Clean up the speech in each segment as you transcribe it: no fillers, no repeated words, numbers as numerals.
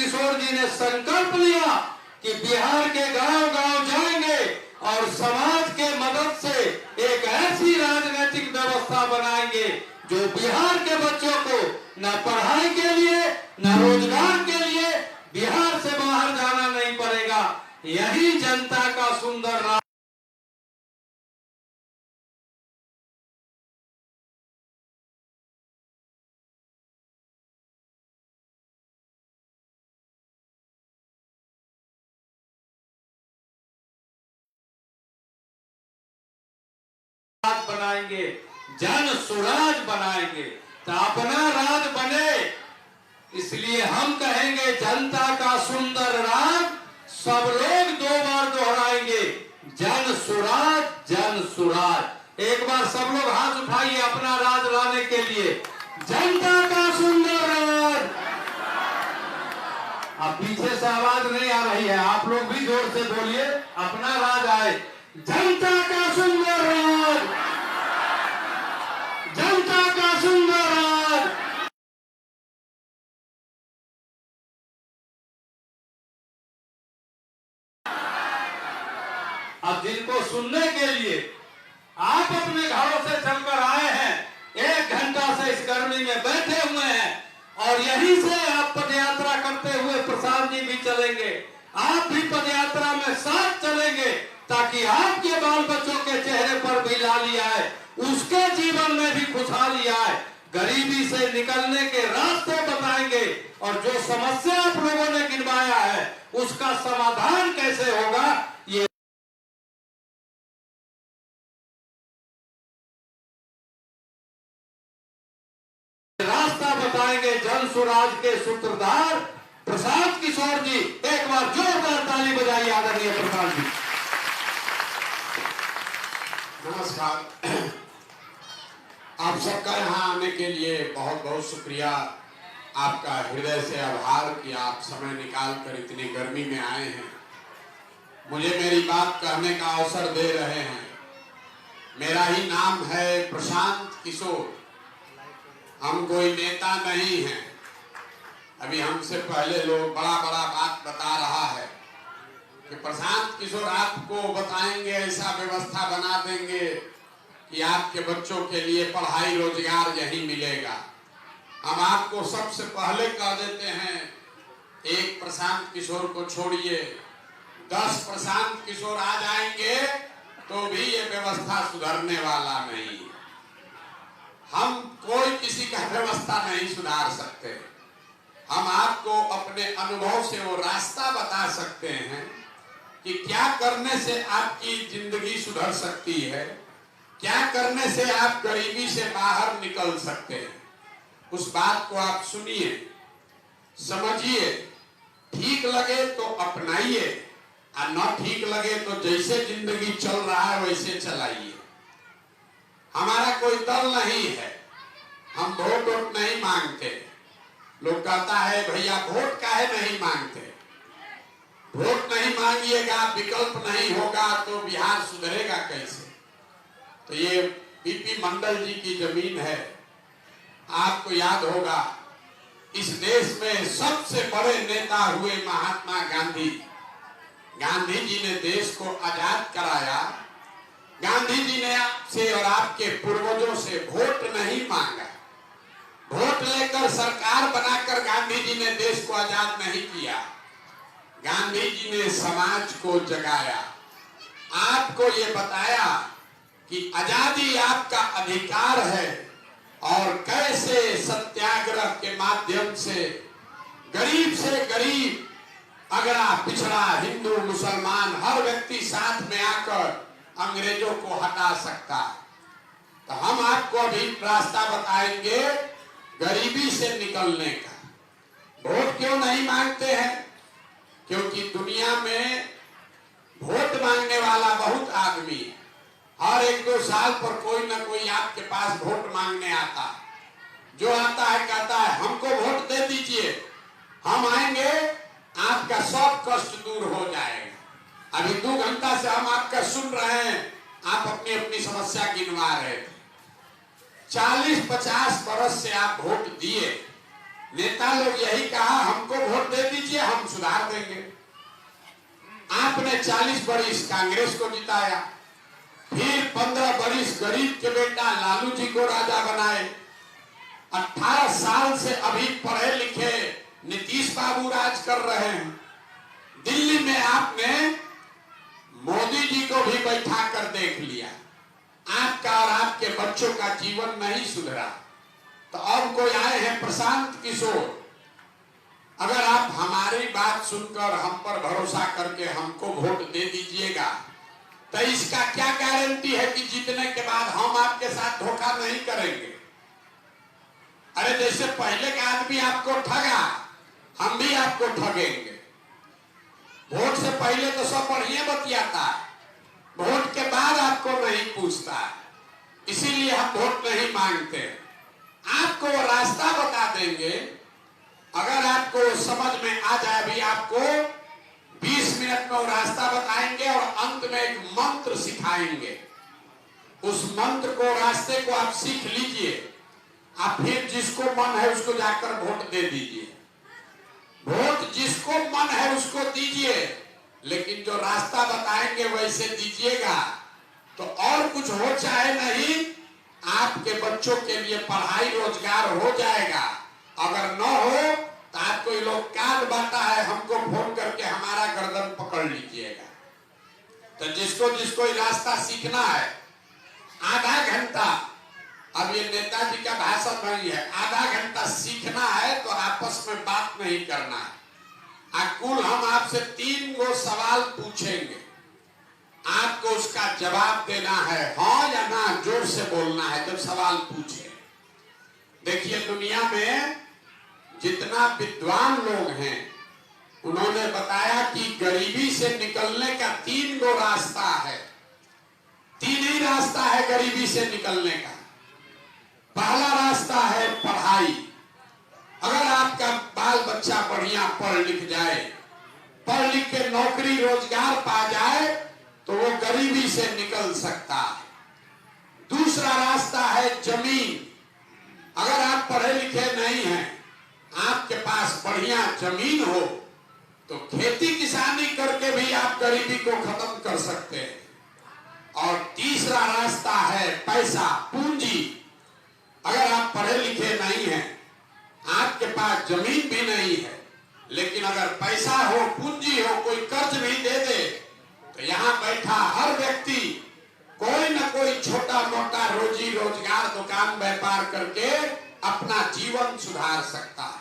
किशोर जी ने संकल्प लिया कि बिहार के गांव-गांव जाएंगे और समाज के मदद से एक ऐसी राजनीतिक व्यवस्था बनाएंगे जो बिहार के बच्चों को न पढ़ाई के लिए न रोजगार के लिए बिहार से बाहर जाना नहीं पड़ेगा। यही जनता का सुंदर राज बनाएंगे, जन स्वराज बनाएंगे तो अपना राज बने। इसलिए हम कहेंगे जनता का सुंदर राज, सब लोग 2 बार दोहराएंगे, जन स्वराज जन स्वराज। एक बार सब लोग हाथ उठाइए अपना राज लाने के लिए, जनता का सुंदर राज। अब पीछे से आवाज नहीं आ रही है, आप लोग भी जोर से बोलिए, अपना राज आए, जनता का सुंदर राज, जनता का सुंदर राज। अब जिनको सुनने के लिए आप अपने घरों से चलकर आए हैं, 1 घंटा से इस गर्मी में बैठे हुए हैं और यहीं से आप पदयात्रा करते हुए प्रसाद जी भी चलेंगे, आप भी पदयात्रा में साथ चलेंगे ताकि आपके बाल बच्चों के चेहरे पर भी लाली आए, उसके जीवन में भी खुशहाली आए, गरीबी से निकलने के रास्ते बताएंगे और जो समस्या आप लोगों ने गिनवाया है उसका समाधान कैसे होगा ये रास्ता बताएंगे। जन स्वराज के सूत्रधार प्रसाद किशोर जी, एक बार जोरदार ताली बजाइए आदरणीय प्रसाद जी। नमस्कार। आप सबका यहाँ आने के लिए बहुत बहुत शुक्रिया, आपका हृदय से आभार कि आप समय निकाल कर इतनी गर्मी में आए हैं, मुझे मेरी बात कहने का अवसर दे रहे हैं। मेरा ही नाम है प्रशांत किशोर, हम कोई नेता नहीं हैं। अभी हमसे पहले लोग बड़ा बड़ा बात बता रहा है कि प्रशांत किशोर आपको बताएंगे, ऐसा व्यवस्था बना देंगे कि आपके बच्चों के लिए पढ़ाई रोजगार यही मिलेगा। हम आपको सबसे पहले कह देते हैं, एक प्रशांत किशोर को छोड़िए, 10 प्रशांत किशोर आ जाएंगे तो भी ये व्यवस्था सुधरने वाला नहीं। हम कोई किसी का व्यवस्था नहीं सुधार सकते, हम आपको अपने अनुभव से वो रास्ता बता सकते हैं कि क्या करने से आपकी जिंदगी सुधर सकती है, क्या करने से आप गरीबी से बाहर निकल सकते हैं। उस बात को आप सुनिए, समझिए, ठीक लगे तो अपनाइए और न ठीक लगे तो जैसे जिंदगी चल रहा है वैसे चलाइए। हमारा कोई दल नहीं है, हम वोट नहीं मांगते। लोग कहता है भैया वोट काहे नहीं मांगते, वोट नहीं मांगिएगा, विकल्प नहीं होगा तो बिहार सुधरेगा कैसे। तो ये बीपी मंडल जी की जमीन है। आपको याद होगा इस देश में सबसे बड़े नेता हुए महात्मा गांधी। गांधी जी ने देश को आजाद कराया। गांधी जी ने आपसे और आपके पूर्वजों से वोट नहीं मांगा, वोट लेकर सरकार बनाकर गांधी जी ने देश को आजाद नहीं किया। गांधी जी ने समाज को जगाया, आपको ये बताया कि आजादी आपका अधिकार है और कैसे सत्याग्रह के माध्यम से गरीब, अगड़ा पिछड़ा, हिंदू मुसलमान हर व्यक्ति साथ में आकर अंग्रेजों को हटा सकता है। तो हम आपको अभी रास्ता बताएंगे गरीबी से निकलने का। वोट क्यों नहीं मांगते हैं? क्योंकि दुनिया में वोट मांगने वाला बहुत आदमी है। हर 1-2 साल पर कोई ना कोई आपके पास वोट मांगने आता है। जो आता है कहता है हमको वोट दे दीजिए, हम आएंगे, आपका सब कष्ट दूर हो जाएगा। अभी 2 घंटा से हम आपका सुन रहे हैं, आप अपनी अपनी समस्या गिनवा रहे थे। 40-50 बरस से आप वोट दिए, नेता लोग यही कहा हमको वोट दे दीजिए, सुधार देंगे। आपने 40 बरिस कांग्रेस को जिताया, फिर 15 बरिस गरीब के बेटा लालू जी को राजा बनाए, 18 साल से अभी पढ़े लिखे नीतीश बाबू राज कर रहे हैं। दिल्ली में आपने मोदी जी को भी बैठा कर देख लिया। आपका और आपके बच्चों का जीवन नहीं सुधरा। तो अब कोई आए हैं प्रशांत किशोर, अगर आप हमारी बात सुनकर हम पर भरोसा करके हमको वोट दे दीजिएगा तो इसका क्या गारंटी है कि जीतने के बाद हम आपके साथ धोखा नहीं करेंगे। अरे जैसे पहले का आदमी आपको ठगा, हम भी आपको ठगेंगे। वोट से पहले तो सब बढ़िया बतियाता, वोट के बाद आपको नहीं पूछता, इसीलिए हम वोट नहीं मांगते। आपको वो रास्ता बता देंगे, अगर आपको समझ में आ जाए। अभी आपको 20 मिनट में वो रास्ता बताएंगे और अंत में एक मंत्र सिखाएंगे। उस मंत्र को, रास्ते को आप सीख लीजिए। आप फिर जिसको मन है उसको जाकर वोट दे दीजिए। वोट जिसको मन है उसको दीजिए, लेकिन जो रास्ता बताएंगे वैसे दीजिएगा तो और कुछ हो चाहे नहीं, आपके बच्चों के लिए पढ़ाई रोजगार हो जाएगा। अगर न हो तो आपको ये लोग कार्ड बांटा है, हमको फोन करके हमारा गर्दन पकड़ लीजिएगा। तो जिसको जिसको ये रास्ता सीखना है, आधा घंटा, अब ये नेताजी का भाषण नहीं है, आधा घंटा सीखना है तो आपस में बात नहीं करना है। कुल हम आपसे 3 गो सवाल पूछेंगे, आपको उसका जवाब देना है, हाँ या ना, जोर से बोलना है जब सवाल पूछे। देखिए दुनिया में जितना विद्वान लोग हैं उन्होंने बताया कि गरीबी से निकलने का 3 गो रास्ता है। 3 ही रास्ता है गरीबी से निकलने का। पहला रास्ता है पढ़ाई। अगर आपका बाल बच्चा बढ़िया पढ़ लिख जाए, पढ़ लिख के नौकरी रोजगार पा जाए तो वो गरीबी से निकल सकता है। दूसरा रास्ता है जमीन। अगर आप पढ़े लिखे नहीं हैं, आपके पास बढ़िया जमीन हो तो खेती किसानी करके भी आप गरीबी को खत्म कर सकते हैं। और तीसरा रास्ता है पैसा, पूंजी। अगर आप पढ़े लिखे नहीं हैं, आपके पास जमीन भी नहीं है, लेकिन अगर पैसा हो, पूंजी हो, कोई कर्ज भी दे दे तो यहाँ बैठा हर व्यक्ति कोई न कोई छोटा मोटा रोजी रोजगार, दुकान व्यापार करके अपना जीवन सुधार सकता है।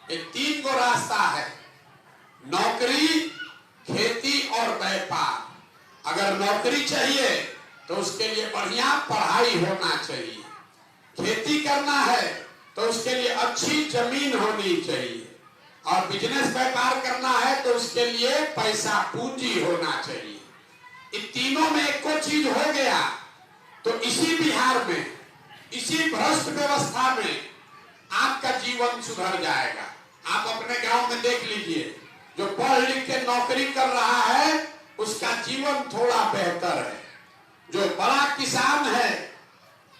ये 3 गो रास्ता है, नौकरी, खेती और व्यापार। अगर नौकरी चाहिए तो उसके लिए बढ़िया पढ़ाई होना चाहिए। खेती करना है तो उसके लिए अच्छी जमीन होनी चाहिए। और बिजनेस व्यापार करना है तो उसके लिए पैसा, पूंजी होना चाहिए। इन तीनों में एक को चीज हो गया तो इसी बिहार में, इसी भ्रष्ट व्यवस्था में आपका जीवन सुधर जाएगा। आप अपने गांव में देख लीजिए, जो पढ़ लिख के नौकरी कर रहा है उसका जीवन थोड़ा बेहतर है। जो बड़ा किसान है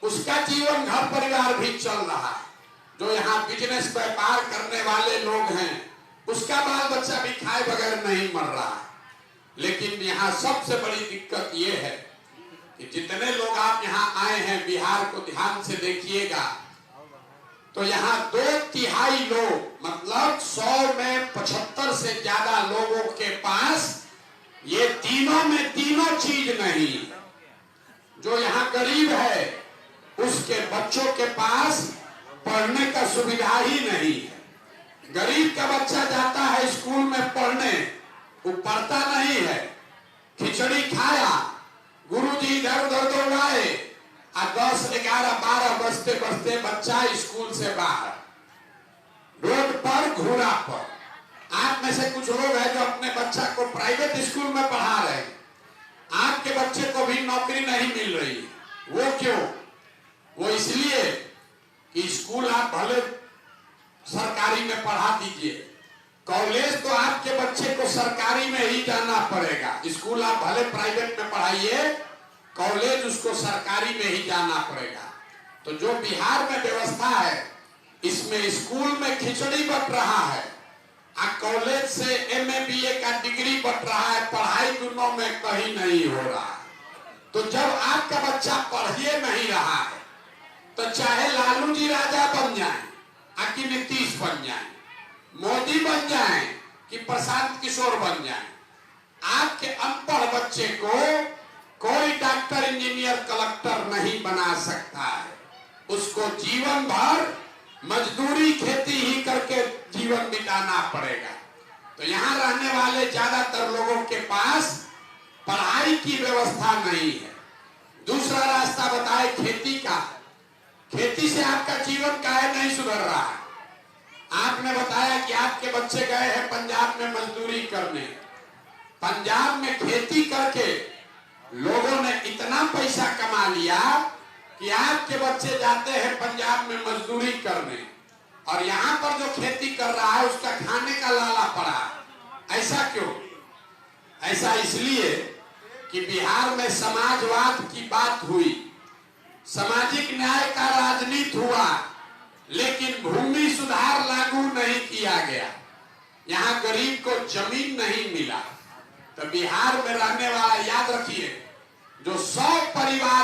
उसका जीवन, घर परिवार भी चल रहा है। जो यहाँ बिजनेस व्यापार करने वाले लोग हैं उसका बाल बच्चा भी खाए बगैर नहीं मर रहा है। लेकिन यहाँ सबसे बड़ी दिक्कत ये है कि जितने लोग आप यहाँ आए हैं, बिहार को ध्यान से देखिएगा तो यहाँ 2/3 लोग, मतलब 100 में 75 से ज्यादा लोगों के पास ये तीनों में तीनों चीज नहीं है। जो यहाँ गरीब है उसके बच्चों के पास पढ़ने का सुविधा ही नहीं है। गरीब का बच्चा जाता है स्कूल में पढ़ने, वो पढ़ता नहीं है, खिचड़ी खाया, गुरुजी इधर उधर दौड़ाए, 10, 11, 12 बजते बजते बच्चा स्कूल से बाहर, रोड पर, घोड़ा पर। आप में से कुछ लोग हैं जो अपने बच्चा को प्राइवेट स्कूल में पढ़ा रहे हैं, आपके बच्चे को भी नौकरी नहीं मिल रही। वो क्यों? वो इसलिए कि स्कूल आप भले सरकारी में पढ़ा दीजिए, कॉलेज तो आपके बच्चे को सरकारी में ही जाना पड़ेगा। स्कूल आप भले प्राइवेट में पढ़ाइए, कॉलेज उसको सरकारी में ही जाना पड़ेगा। तो जो बिहार में व्यवस्था है, इसमें स्कूल में खिचड़ी बट रहा है, कॉलेज कॉलेज से एमए बीए का डिग्री बट रहा है, पढ़ाई दोनों में कहीं नहीं हो रहा है। तो जब आपका बच्चा पढ़िए नहीं रहा है तो चाहे लालू जी राजा बन जाए, कि नीतीश बन जाए, मोदी बन जाए कि प्रशांत किशोर बन जाए, आपके अनपढ़ बच्चे को कोई डॉक्टर, इंजीनियर, कलेक्टर नहीं बना सकता है। उसको जीवन भर मजदूरी, खेती ही करके जीवन बिताना पड़ेगा। तो यहाँ रहने वाले ज्यादातर लोगों के पास पढ़ाई की व्यवस्था नहीं है। दूसरा रास्ता बताए खेती का। खेती से आपका जीवन काहे नहीं सुधर रहा है? आपने बताया कि आपके बच्चे गए हैं पंजाब में मजदूरी करने। पंजाब में खेती करके लोगों ने इतना पैसा कमा लिया कि आपके बच्चे जाते हैं पंजाब में मजदूरी करने, और यहाँ पर जो खेती कर रहा है उसका खाने का लाला पड़ा। ऐसा क्यों? ऐसा इसलिए कि बिहार में समाजवाद की बात हुई, सामाजिक न्याय का राजनीति हुआ, लेकिन भूमि सुधार लागू नहीं किया गया। यहाँ गरीब को जमीन नहीं मिला। तो बिहार में रहने वाला, याद रखिए, जो 100 परिवार